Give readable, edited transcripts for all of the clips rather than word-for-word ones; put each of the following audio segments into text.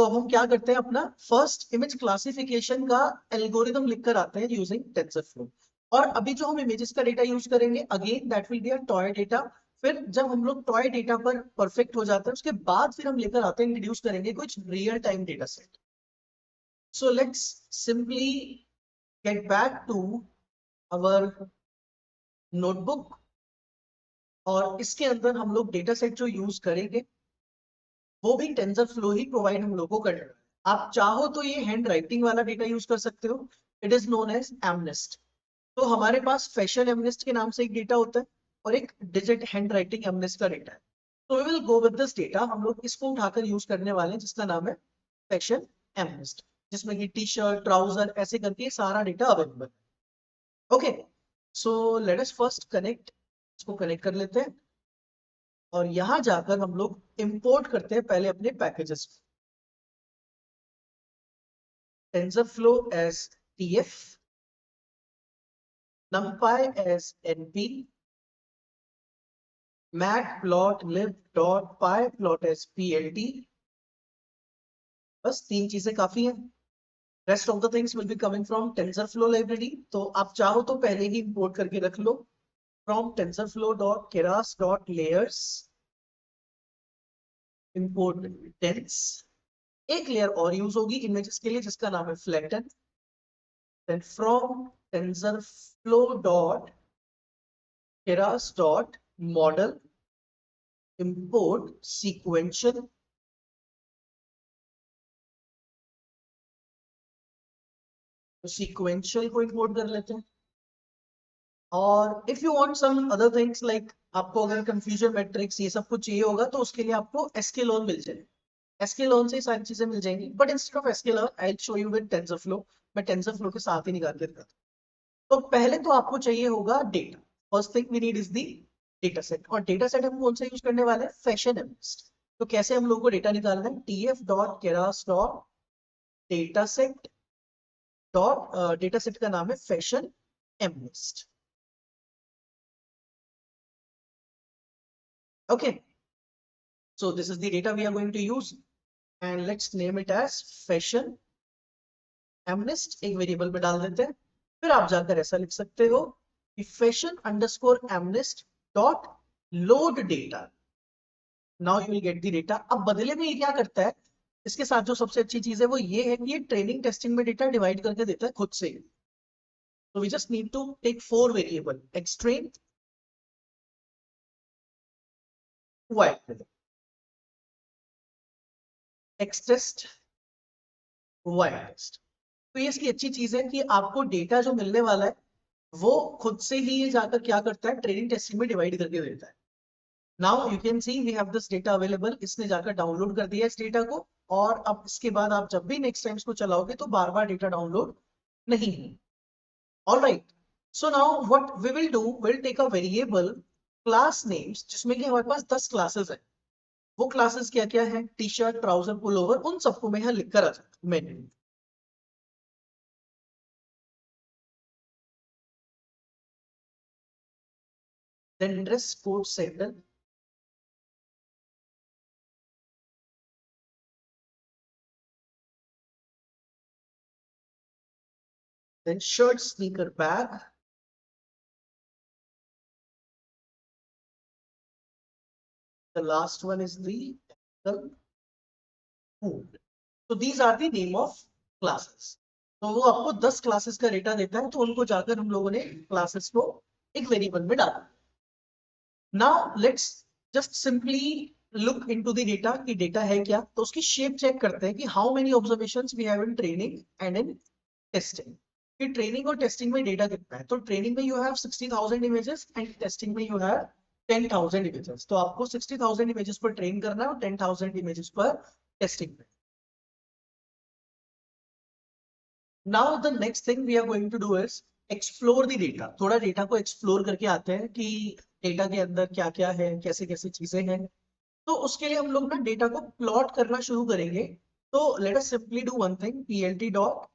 अब हम क्या करते हैं, अपना फर्स्ट इमेज क्लासिफिकेशन का एल्गोरिदम लिखकर आते हैं यूजिंग टेंसरफ्लो। और अभी जो हम इमेजेस का डेटा यूज करेंगे, again that will be a toy data. फिर जब हम लोग टॉय डेटा पर परफेक्ट हो जाते हैं, उसके बाद फिर हम लेकर आते हैं, इंट्रोड्यूस करेंगे कुछ real time data set. So let's simply get back to our notebook, और इसके अंदर हम लोग डेटा सेट जो यूज करेंगे वो भी टेंसरफ्लो ही प्रोवाइड हम लोग को कर रहा है। आप चाहो तो ये हैंड राइटिंग वाला डेटा यूज कर सकते हो, इट इज नोन एज एमनेस्ट। तो हमारे पास फैशन एमनेस्ट के नाम से एक डेटा होता है और एक डिजिट हैंड राइटिंग एमनेस्ट का डेटा है। तो we will go with this data, हम लोग इसको उठाकर यूज करने वाले हैं जिसका नाम है फैशन एमनेस्ट, जिसमें कि टी शर्ट, ट्राउजर ऐसे करके सारा डेटा अवेलेबल है। Okay, so let us first connect, इसको कनेक्ट कर लेते हैं और यहां जाकर हम लोग इंपोर्ट करते हैं पहले अपने packages. TensorFlow as TF, NumPy as NP, matplotlib.pyplot as PLT। बस तीन चीजें काफी हैं। Rest of the things will be coming from TensorFlow library, तो आप चाहो तो पहले ही इंपोर्ट करके रख लो फ्रॉम tensorflow.keras.layers import tens। एक लेयर और यूज होगी इमेजेस के लिए जिसका नाम है flatten। then from tensorflow.keras.model import sequential। तो sequential को import कर लेते हैं। और if you want some other things like, आपको अगर कंफ्यूजन मैट्रिक्स ये सब कुछ चाहिए होगा तो उसके लिए आपको sklearn मिल जाएगा। sklearn से सारी चीजें मिल जाएंगी, but instead of sklearn I will show you with TensorFlow. मैं टेंसरफ्लो के साथ ही निकाल के दिखाता हूं। तो पहले तो आपको चाहिए होगा data. First thing we need is the data set, और डेटा सेट हम कौन सा यूज करने वाले हैं, फैशन एमनेस्ट। तो कैसे हम लोग को डेटा निकालना है, tf.keras.dataset डेटा सेट का नाम है fashion एमनेस्ट। Okay, so this is the data we are going to use and let's name it as fashion amnest। एक वेरिएबल में डाल देते हैं। फिर आप जाकर ऐसा लिख सकते हो कि fashion underscore amnest dot load data। now you will get the data। अब बदले में ये क्या करता है, इसके साथ जो सबसे अच्छी चीज है वो ये है कि ये ट्रेनिंग टेस्टिंग में डेटा डिवाइड करके देता है खुद से। so we just need to take 4 variable xtrain, y xtest, y-test। तो ये इसकी अच्छी चीज है कि आपको डेटा जो मिलने वाला है वो खुद से ही ये जाकर क्या करता है, ट्रेनिंग टेस्टिंग में डिवाइड करके देता है। Now you can see we have this data available. इसने जाकर डाउनलोड कर दिया इस डेटा को, और अब इसके बाद आप जब भी नेक्स्ट टाइम इसको चलाओगे तो बार बार डेटा डाउनलोड नहीं है। Alright, so now what we will do, will take a variable class names जिसमें कि हमारे पास 10 क्लासेस है। वो क्लासेस क्या क्या है, टी शर्ट, ट्राउजर, पुलोवर, उन सबको मैं यहाँ लिखकर आ जाता हूँ menu. then dress code sender, then shirt, sneaker, bag, the last one is the food। so these are the name of classes। तो वो आपको 10 क्लासेस का डेटा देता है, तो उनको जाकर हम लोगों ने क्लासेस को एक वेरिएबल में डाला। Now let's just simply look into the data कि डेटा है क्या। तो उसकी शेप चेक करते हैं कि how many observations we have in training and in testing. कि ट्रेनिंग और टेस्टिंग में डेटा कितना है, तो ट्रेनिंग में you have 60,000 images and testing में यू हैव 10,000 इमेजेस। तो आपको 60,000 इमेजेस पर ट्रेन करना है और 10,000 इमेजेस पर टेस्टिंग में। Now the next thing we are going to do is explore the data. थोड़ा डेटा को एक्सप्लोर करके आते हैं कि डेटा के अंदर क्या क्या है, कैसे कैसे चीजें हैं। तो उसके लिए हम लोग ना डेटा को प्लॉट करना शुरू करेंगे। तो let us simply do one thing, plt dot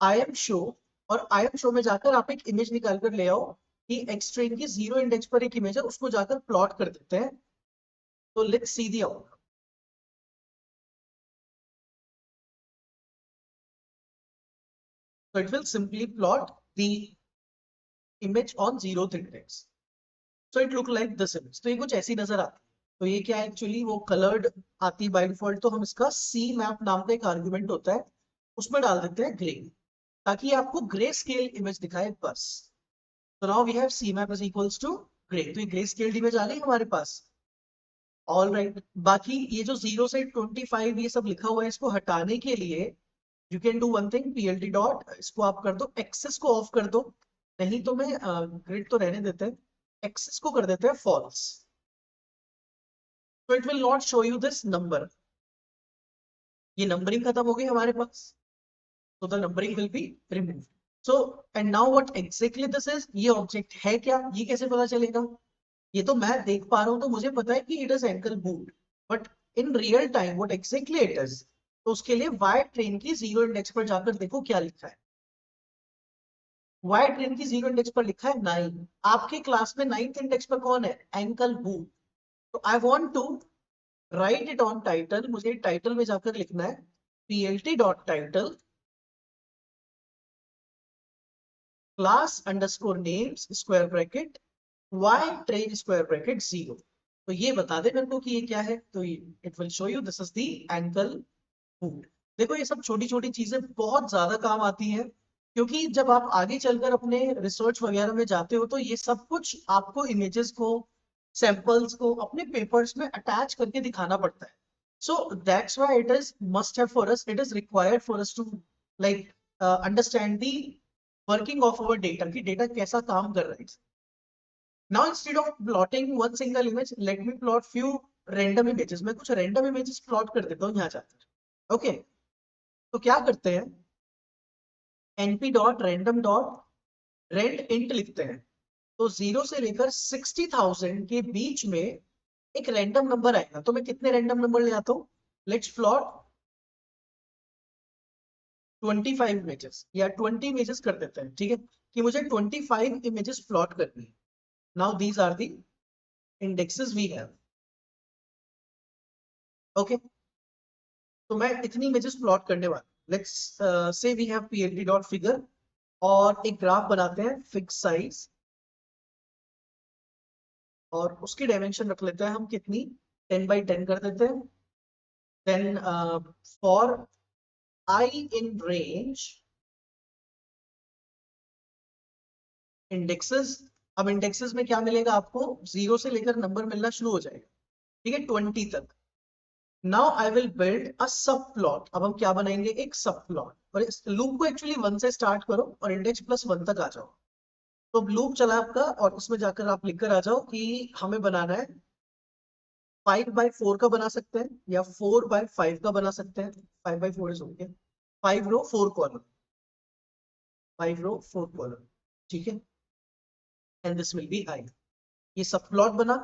imshow, और imshow में जाकर आप एक इमेज निकाल कर ले आओ कि xtrain की 0 इंडेक्स पर एक इमेज है, उसको जाकर प्लॉट कर देते हैं। तो let's see the output. So it will simply plot the image on 0th index. So it look like this image. तो ये कुछ ऐसी नजर आती है। तो ये क्या एक्चुअली वो कलर्ड आती बाय डिफॉल्ट, तो हम इसका सी मैप नाम का एक आर्गुमेंट होता है, उसमें डाल देते हैं ग्रे, ताकि आपको ग्रे स्केल इमेज दिखाए बस। तो now we have c map is equals to gray, तो ये ग्रे स्केल्ड इमेज आ गई हमारे पास। ऑल राइट, बाकी ये जो 0 से 25 ये सब लिखा हुआ है, इसको हटाने के लिए you can do one thing, plt dot, इसको आप कर दो एक्सेस को ऑफ कर दो, नहीं तो मैं ग्रिड तो रहने देते हैं, एक्सेस को कर देते हैं फॉल्स, तो it will not show you this number. ये नंबरिंग खत्म हो गई हमारे पास, तो the numbering will be removed. So and now what exactly this is, ये ऑब्जेक्ट है क्या, ये कैसे पता चलेगा? ये तो मैं देख पा रहा हूं, तो मुझे पता है कि it is ankle boot, but in real time what exactly it is, तो उसके लिए वाई ट्रेन की 0 इंडेक्स पर जाकर देखो क्या लिखा है। वाई ट्रेन की 0 इंडेक्स पर लिखा है 9, आपके क्लास में 9th इंडेक्स पर कौन है? Ankle boot. तो I want to write it on title, मुझे टाइटल में जाकर लिखना है plt dot title class underscore names square bracket Y train square bracket 0। तो ये बता दे मेरे को कि ये क्या है, तो it will show you this is the ankle boot. देखो ये सब छोटी छोटी चीजें बहुत ज्यादा काम आती हैं, क्योंकि जब आप आगे चलकर अपने रिसर्च वगैरह में जाते हो, तो ये सब कुछ आपको इमेजेस को, सैंपल्स को अपने पेपर्स में अटैच करके दिखाना पड़ता है। So that's why it is must have for us, it is required for us to like understand the working of our data, की डेटा कैसा काम कर रहा है। Now instead of plotting one single image, let me plot few random images. मैं कुछ random images plot कर देता हूँ यहाँ जाकर। ओके, तो क्या करते हैं, np dot random dot rand int लिखते हैं। तो 0 से लेकर 60,000 के बीच में एक रैंडम नंबर आएगा, तो मैं कितने रैंडम नंबर ले आता हूँ? लेट्स प्लॉट 25 इमेजेस या 20 इमेजेस कर देते हैं, ठीक है, कि मुझे 25 इमेजेस प्लॉट करनी है। Now these are the indexes we have. Okay, तो मैं इतनी इमेजेस प्लॉट करने वाला, let's say we have plt dot figure, और एक ग्राफ बनाते हैं फिक्स साइज, और उसकी डायमेंशन रख लेते हैं हम कितनी, 10 बाई 10 कर देते हैं। Then for I in range indexes, अब इंडेक्सेस में क्या मिलेगा आपको, 0 से लेकर नंबर मिलना शुरू हो जाएगा, ठीक है, 20 तक। Now I will build a सब प्लॉट, अब हम क्या बनाएंगे, एक सब प्लॉट, और इस लूप को एक्चुअली 1 से स्टार्ट करो और इंडेक्स प्लस 1 तक आ जाओ। तो लूप चला आपका, और उसमें जाकर आप लिख कर आ जाओ कि हमें बनाना है 5 बाई 4 का बना सकते हैं, या 4 बाई 5 का बना सकते हैं। 5 by 4 is okay, 5 row 4 column, 5 row 4 column, ठीक है, and this will be I. ये सब प्लॉट बना।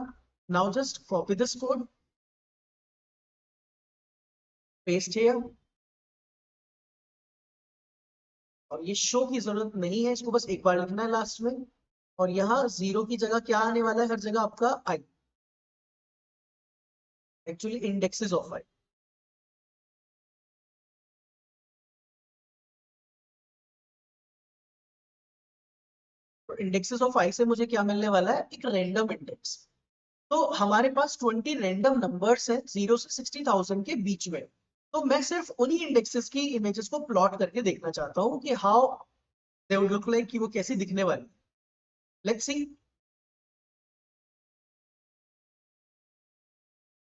Now just copy this code, paste here, और ये शो की जरूरत नहीं है, इसको बस एक बार लिखना है लास्ट में, और यहाँ 0 की जगह क्या आने वाला है, हर जगह आपका आई, एक्चुअली इंडेक्सेस ऑफ आई। तो इंडेक्सेस ऑफ आई से मुझे क्या मिलने वाला है, एक रैंडम इंडेक्स। तो हमारे पास 20 रैंडम नंबर्स हैं 0 से 60,000 के बीच में। तो मैं सिर्फ उन्हीं इंडेक्सेस की इमेजेस को प्लॉट करके देखना चाहता हूँ कि how they would look like, कि वो कैसी दिखने वाली। Let's see.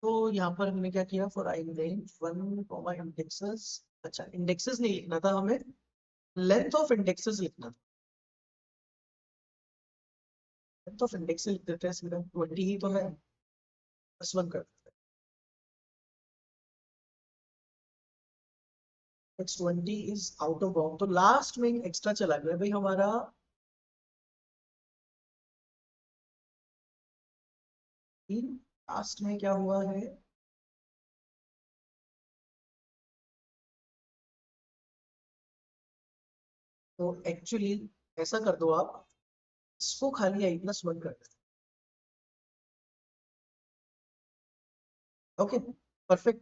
तो यहाँ पर हमने क्या किया, for I range 1 comma indexes, अच्छा इंडेक्सेस नहीं लिखना था हमें, लेंथ ऑफ इंडेक्सेस लिखना था। लेंथ ऑफ इंडेक्सेस लिख देते हैं सीधा, 20 ही तो है, प्लस 1 कर देते हैं, it's 20 is out of bound. तो लास्ट में एक्स्ट्रा चला गया भाई हमारा, लास्ट में क्या हुआ है, तो एक्चुअली ऐसा कर दो आप, इसको खाली आई प्लस 1 कर दो। Okay, perfect.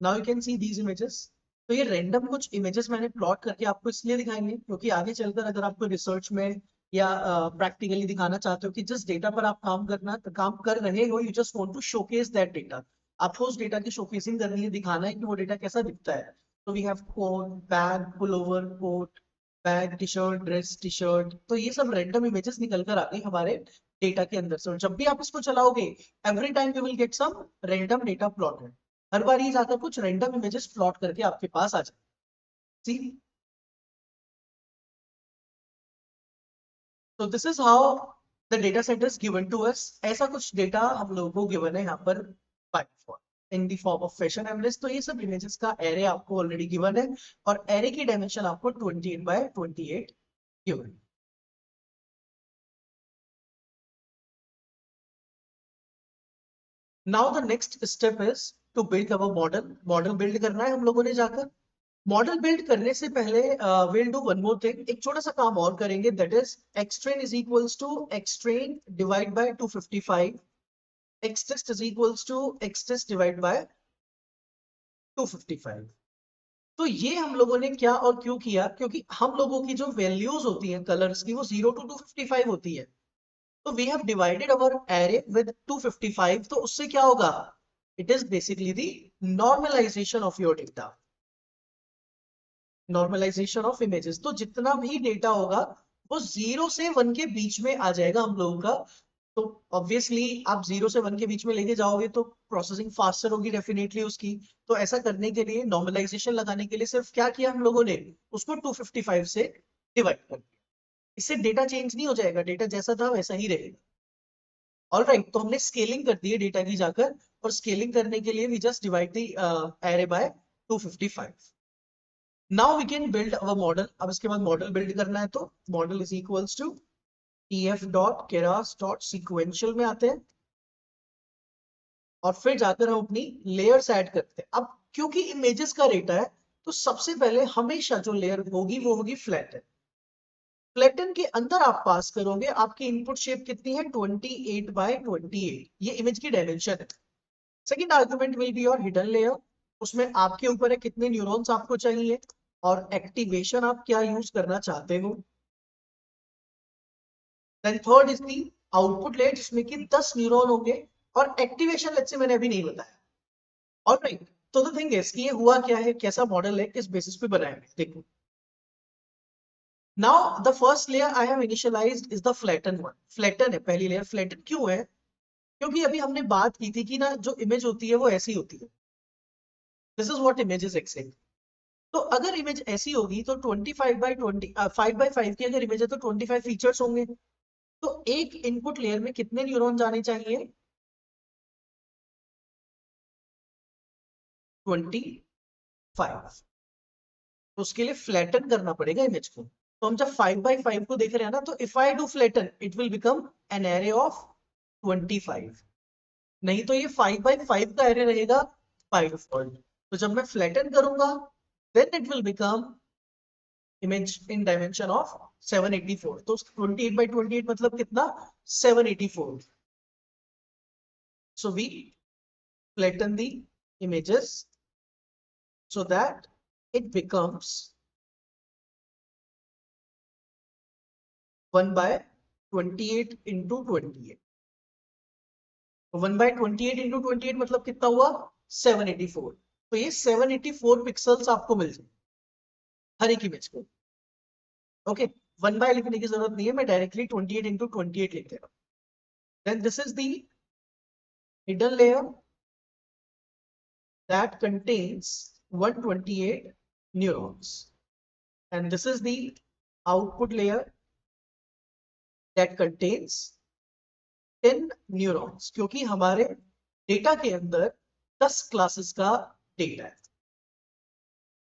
Now you can see these images, तो ये रैंडम कुछ इमेजेस मैंने प्लॉट करके आपको इसलिए दिखाएंगे क्योंकि आगे चलकर अगर आपको रिसर्च में या प्रैक्टिकली दिखाना चाहते हो कि जिस डेटा पर आप काम कर रहे हो, you just want to showcase that data, आपको उस डेटा की शोकेसिंग करने के लिए दिखाना है कि वो डेटा कैसा दिखता है। तो we have coat, bag, pullover, coat, bag, T shirt, dress, T shirt, तो ये सब रैंडम इमेजेस निकल कर आ गई हमारे डेटा के अंदर से। और जब भी आप इसको चलाओगे, every time you will get some random data plot. हर बार ये जाकर कुछ रैंडम इमेजेस प्लॉट करके आपके पास आ जाए। सी, तो this is how the data set is given to us. ऐसा कुछ डेटा हम लोगों को गिवन है यहाँ पर by default in the form of fashion average. तो ये सब इमेजेस का एरे आपको ऑलरेडी गिवन है और एरे की डायमेंशन आपको 28 बाय 28 गिवन है। Now the next step is to build our model. Model build करना है हम लोगों ने जाकर। मॉडल बिल्ड करने से पहले will do one more thing, एक छोटा सा काम और करेंगे, that is x train is equals to x train divide by 255, x test is equals to x test divide by 255। तो ये हम लोगों ने क्या और क्यों किया, क्योंकि हम लोगों की जो वैल्यूज होती हैं कलर्स की वो 0 to 255 होती है। तो we have divided our array with 255, तो उससे क्या होगा, it is basically the normalization of your data, normalization of images. तो जितना भी डेटा होगा वो 0 से 1 के बीच में आ जाएगा हम लोगों का। तो ऑब्वियसली आप 0 से 1 के बीच में लेके जाओगे तो प्रोसेसिंग फास्टर होगी डेफिनेटली उसकी। तो ऐसा करने के लिए, नॉर्मलाइजेशन लगाने के लिए सिर्फ क्या किया हम लोगों ने, उसको 255 से डिवाइड कर दिया। इससे डेटा चेंज नहीं हो जाएगा, डेटा जैसा था वैसा ही रहेगा। ऑलराइट, तो हमने स्केलिंग कर दी है डेटा की जाकर, और स्केलिंग करने के लिए we just divide the array by 255। Now we can build our model. अब इसके बाद मॉडल बिल्ड करना है, तो model is equals to ef dot keras dot sequential में आते हैं और फिर जाकर हम अपनी लेयर्स ऐड करते हैं। अब क्योंकि इमेजेस का डेटा है, तो सबसे पहले हमेशा जो लेयर होगी वो होगी फ्लैटन। फ्लैटन के अंदर आप पास करोगे, आपकी इनपुट शेप कितनी है, 28 बाय 28, ये इमेज की डायमेंशन है। Second argument will be your hidden layer, उसमें आपके ऊपर है कितने न्यूरॉन्स आपको चाहिए और एक्टिवेशन आप क्या यूज करना चाहते हो। Then third is the output layer, जिसमें कि 10 न्यूरॉन होंगे और एक्टिवेशन लेट से मैंने अभी नहीं बताया। ऑलराइट, तो द थिंग इज कि ये हुआ क्या है, कैसा मॉडल है, किस बेसिस पे बनाया है, देखो। Now the first layer I have initialised is the flatten one. Flatten है पहली लेयर। फ्लैटन क्यों है, क्योंकि अभी हमने बात की थी कि ना जो इमेज होती है वो ऐसी होती है, this is what image is accept. तो अगर इमेज ऐसी होगी तो 5 बाय 5 की अगर इमेज है तो 25 फीचर्स होंगे। तो एक इनपुट लेयर में कितने न्यूरॉन जाने चाहिए, 25। तो उसके लिए फ्लैटन करना पड़ेगा इमेज को। तो हम जब 5 बाय 5 को देख रहे हैं ना, तो if I do flatten it will become an array of 25। नहीं तो ये 5 बाय 5 का एरे रहेगा बाय डिफॉल्ट। तो जब मैं फ्लैटन करूंगा then it will become image in dimension of 784। तो 28 बाय 28 मतलब कितना, 784। So we flatten the images so that it becomes 1 by 28 into 28। 1 by 28 into 28 मतलब कितना हुआ, 784। तो ये 784 पिक्सल्स आपको मिल जाए हर एक इमेज को। ओके, 1 बाय लिखने की जरूरत नहीं है, मैं डायरेक्टली 28 into 28 लिख दे रहा हूं। Then this is the hidden layer that contains 128 neurons, and this is the output layer that contains 10 neurons, क्योंकि हमारे डेटा के अंदर 10 क्लासेस का डेटा है।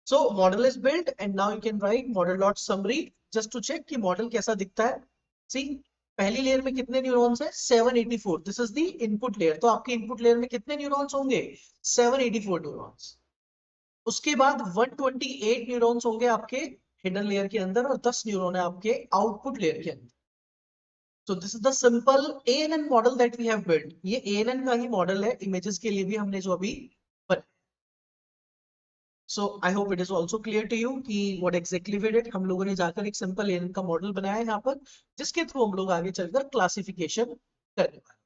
So model is build and now you can write model dot summary just to check कि model कैसा दिखता है। सी, पहली लेयर में कितने न्यूरॉन्स है, 784। This is the input layer. तो आपके इनपुट लेयर में कितने न्यूरॉन्स होंगे, 784 न्यूरॉन्स। उसके बाद 128 न्यूरॉन्स होंगे आपके हिडन लेयर के अंदर और 10 न्यूरॉन है आपके आउटपुट लेयर के अंदर। So this is the simple ANN model that we have built. ये ANN का ही मॉडल है इमेजेस के लिए भी हमने जो अभी so I hope it is also clear to you कि व्हाट एग्जैक्टली वी डिड। हम लोगों ने जाकर एक सिंपल एएनएन का मॉडल बनाया है यहाँ पर, जिसके थ्रू हम लोग आगे चलकर क्लासिफिकेशन करने वाले।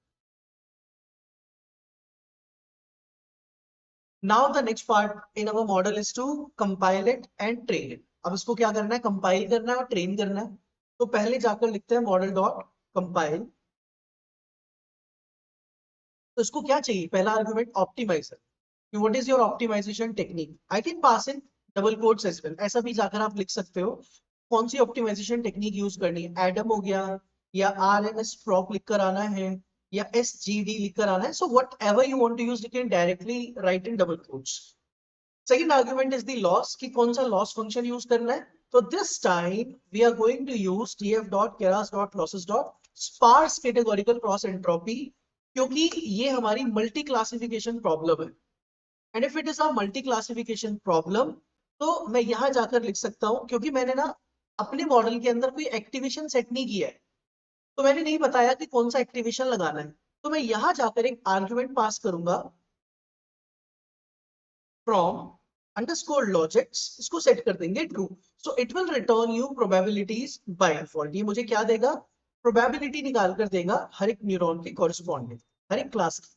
Now the next part in our model is to compile it and train it. अब इसको क्या करना है, कंपाइल करना है और ट्रेन करना है। तो पहले जाकर लिखते हैं मॉडल डॉट कंपाइल। तो इसको क्या चाहिए, पहला argument optimizer. What is your optimization technique, I can pass in double quotes as well, ऐसा भी जाकर आप लिख सकते हो। कौन सी ऑप्टिमाइजेशन टेक्निक यूज करनी है, एडम हो गया, या आरएमएस प्रॉप लिख कर आना है, या एसजीडी लिख कर आना है। So whatever you want to use, you can directly write in double quotes. Second argument is the loss, कि कौन सा लॉस फंक्शन यूज करना है। तो this time we are going to use df dot keras dot losses dot sparse categorical cross entropy, क्योंकि ये हमारी multi classification problem है। And if it is a multi classification problem, तो मैं यहां जाकर लिख सकता हूं, क्योंकि मैंने ना अपने मॉडल के अंदर कोई एक्टिवेशन सेट नहीं किया है, तो मैंने नहीं बताया कि कौन सा एक्टिवेशन लगाना है। तो मैं यहां जाकर एक आर्ग्यूमेंट पास करूंगा फ्रॉम अंडरस्कोर लॉजिक्स, इसको सेट कर देंगे true. So it will return you probabilities by default. ये मुझे क्या देगा, प्रोबेबिलिटी निकाल कर देगा हर एक न्यूरॉन के कॉरेस्पॉन्डिंग, हर एक क्लास की।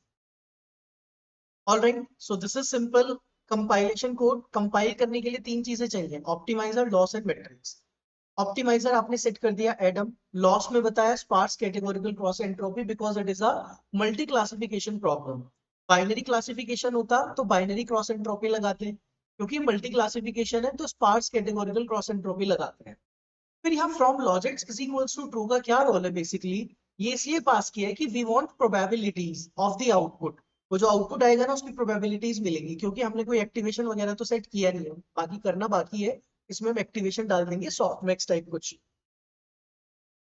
Alright, so this is simple compilation code. Compile करने के लिए तीन चीजें चाहिए, optimizer, loss and metrics. Optimizer आपने सेट कर दिया एडम, लॉस में बताया sparse categorical cross entropy, because it is a multi classification problem. Binary classification होता तो बाइनरी क्रॉस एंट्रोपी लगाते हैं, क्योंकि मल्टी क्लासिफिकेशन है तो स्पार्स कैटेगोरिकल क्रॉस एंट्रोपी लगाते हैं। फिर यहाँ from logits is equals to true का क्या रोल है, बेसिकली ये इसलिए पास किया है कि we want probabilities of the output. वो जो आउटपुट आएगा ना उसकी प्रोबेबिलिटीज मिलेंगी, क्योंकि हमने कोई एक्टिवेशन वगैरह तो सेट किया नहीं है, बाकी करना बाकी है। इसमें हम एक्टिवेशन डाल देंगे सॉफ्टमैक्स टाइप कुछ।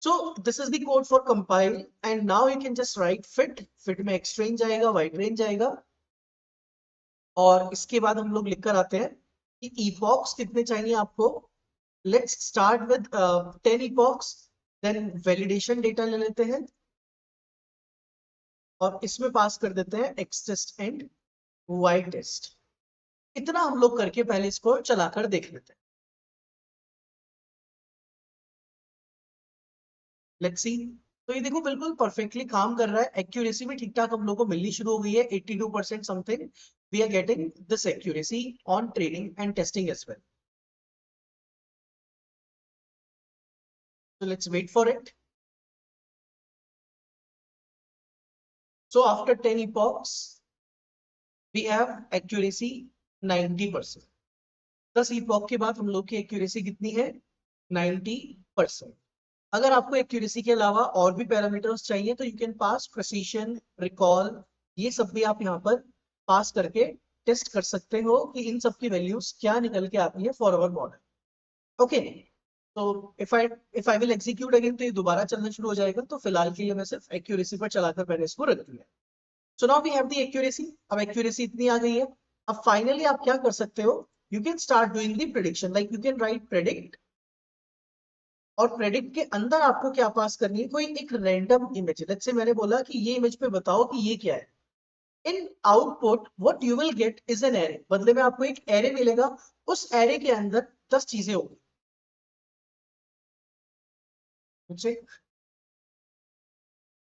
So this is the code for compile, and now you can just write fit। fit में x range जाएगा, y range जाएगा, और इसके बाद हम लोग लिख कर आते हैं कि epochs कितने चाहिए आपको। Let's start with 10 epochs, then validation data ले लेते हैं और इसमें पास कर देते हैं x test and y test। इतना हम लोग करके पहले इसको चलाकर देख लेते हैं। Let's see. तो ये देखो बिल्कुल परफेक्टली काम कर रहा है, एक्यूरेसी भी ठीक ठाक हम लोग को मिलनी शुरू हो गई है, 82% something we are getting this accuracy on training and testing as well. So let's wait for it. So after 10 epochs, we have accuracy 90%। 10 epoch के बाद हम लोग की accuracy कितनी है, 90%। अगर आपको accuracy के अलावा और भी पैरामीटर्स चाहिए तो you can pass precision, recall, ये सब भी आप यहाँ पर पास करके टेस्ट कर सकते हो कि इन सब की वैल्यूज क्या निकल के आती है फॉर अवर मॉडल। ओके, तो if I will execute again तो ये दोबारा चलना शुरू हो जाएगा। तो फिलहाल के लिए मैं सिर्फ एक्यूरेसी पर चलाकर मैंने इसको रख दिया। So now we have the accuracy. अब एक्यूरेसी इतनी आ गई है, अब फाइनली आप क्या कर सकते हो, you can start doing the prediction. Like you can right predict, और प्रेडिक्ट के अंदर आपको क्या पास करनी है, कोई एक रैंडम इमेज। लेट्स से मैंने बोला कि ये इमेज पे बताओ कि ये क्या है। In output what you will get is an array, बदले में आपको एक एरे मिलेगा, उस एरे के अंदर 10 चीजें होंगी।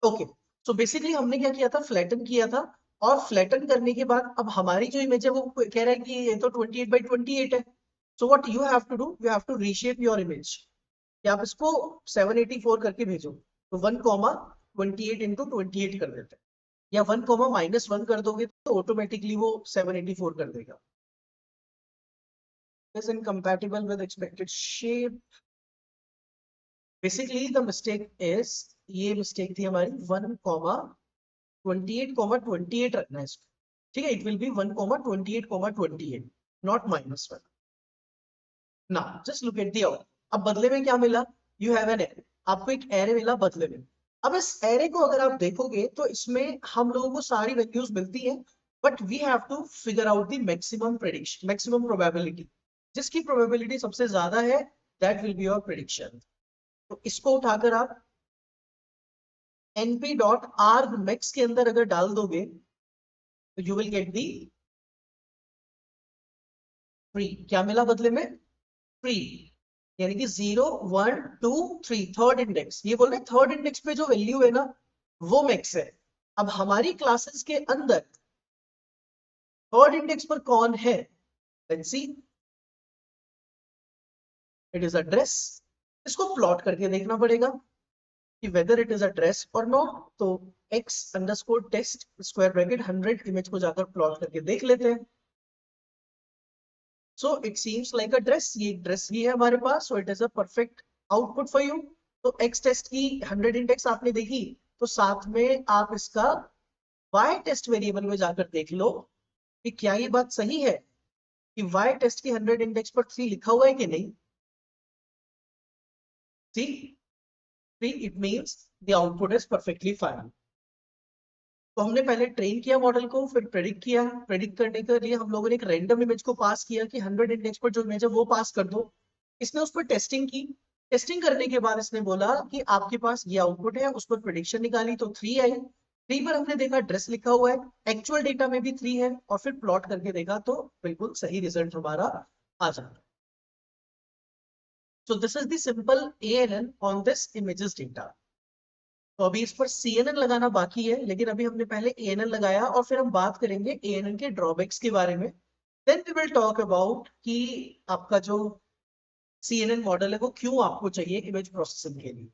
ओके, सो बेसिकली हमने क्या किया था, फ्लैटन किया था, और फ्लैटन करने के बाद अब हमारी जो इमेज है वो कह रहा है कि ये तो 28 by 28 है। So what you have to do, you have to reshape your image, कि आप इसको 784 करके भेजो। तो 1,28 into 28 कर देते हैं, या 1,-1 कर दोगे तो ऑटोमेटिकली वो 784 कर देगा। is incompatible with expected shape। Basically the mistake is, ये मिस्टेक थी हमारी, 1,28,28 रखना है इसको। ठीक है, इट विल बी 1,28,28 नॉट -1। ना just look at the out. अब बदले में क्या मिला, यू हैव एन एरे, आपको एक एरे मिला बदले में। अब इस एरे को अगर आप देखोगे तो इसमें हम लोगों को सारी वैल्यूज मिलती है, but we have to figure out the maximum prediction, maximum probability. जिसकी प्रोबेबिलिटी सबसे ज्यादा है that will be your prediction. तो इसको उठाकर आप np.argmax के अंदर अगर डाल दोगे तो you will get the free, क्या मिला बदले में? फ्री, यानी कि 0 1 2 3 थर्ड इंडेक्स, ये बोल रहे थर्ड इंडेक्स पे जो वैल्यू है ना वो मैक्स है। अब हमारी क्लासेस के अंदर थर्ड इंडेक्स पर कौन है? Let's see, it is a dress. इसको प्लॉट करके देखना पड़ेगा कि वेदर इट इज अड्रेस और नॉट। तो x underscore test square bracket 100 image को जाकर प्लॉट करके देख लेते हैं। So it seems like a dress, ये ड्रेस ही है हमारे पास, so it is a perfect output for you. तो एक्स टेस्ट की 100 इंडेक्स आपने देखी, तो साथ में आप इसका वाई टेस्ट वेरिएबल में जाकर देख लो कि क्या ये बात सही है कि वाई टेस्ट की 100 इंडेक्स पर 3 लिखा हुआ है कि नहीं। सी 3, it means the output is perfectly fine. तो हमने पहले ट्रेन किया मॉडल को, फिर प्रेडिक्ट किया। प्रेडिक्ट करने के लिए हम लोगों ने एक रैंडम इमेज को पास किया कि 100 इंडेक्स पर जो इमेज है वो पास कर दो। इसने उस पर टेस्टिंग की। टेस्टिंग करने के बाद इसने बोला कि आपके पास ये आउटपुट है, उस पर प्रेडिक्शन निकाली तो 3 आई। 3 पर हमने देखा ड्रेस लिखा हुआ है, एक्चुअल डेटा में भी 3 है, और फिर प्लॉट करके देखा तो बिल्कुल सही रिजल्ट हमारा आ जाता। सो this is the simple ANN on this images data. तो अभी इस पर CNN लगाना बाकी है, लेकिन अभी हमने पहले ANN लगाया और फिर हम बात करेंगे ANN के ड्रॉबैक्स के बारे में। Then we will talk about कि आपका जो CNN मॉडल है वो क्यों आपको चाहिए इमेज प्रोसेसिंग के लिए।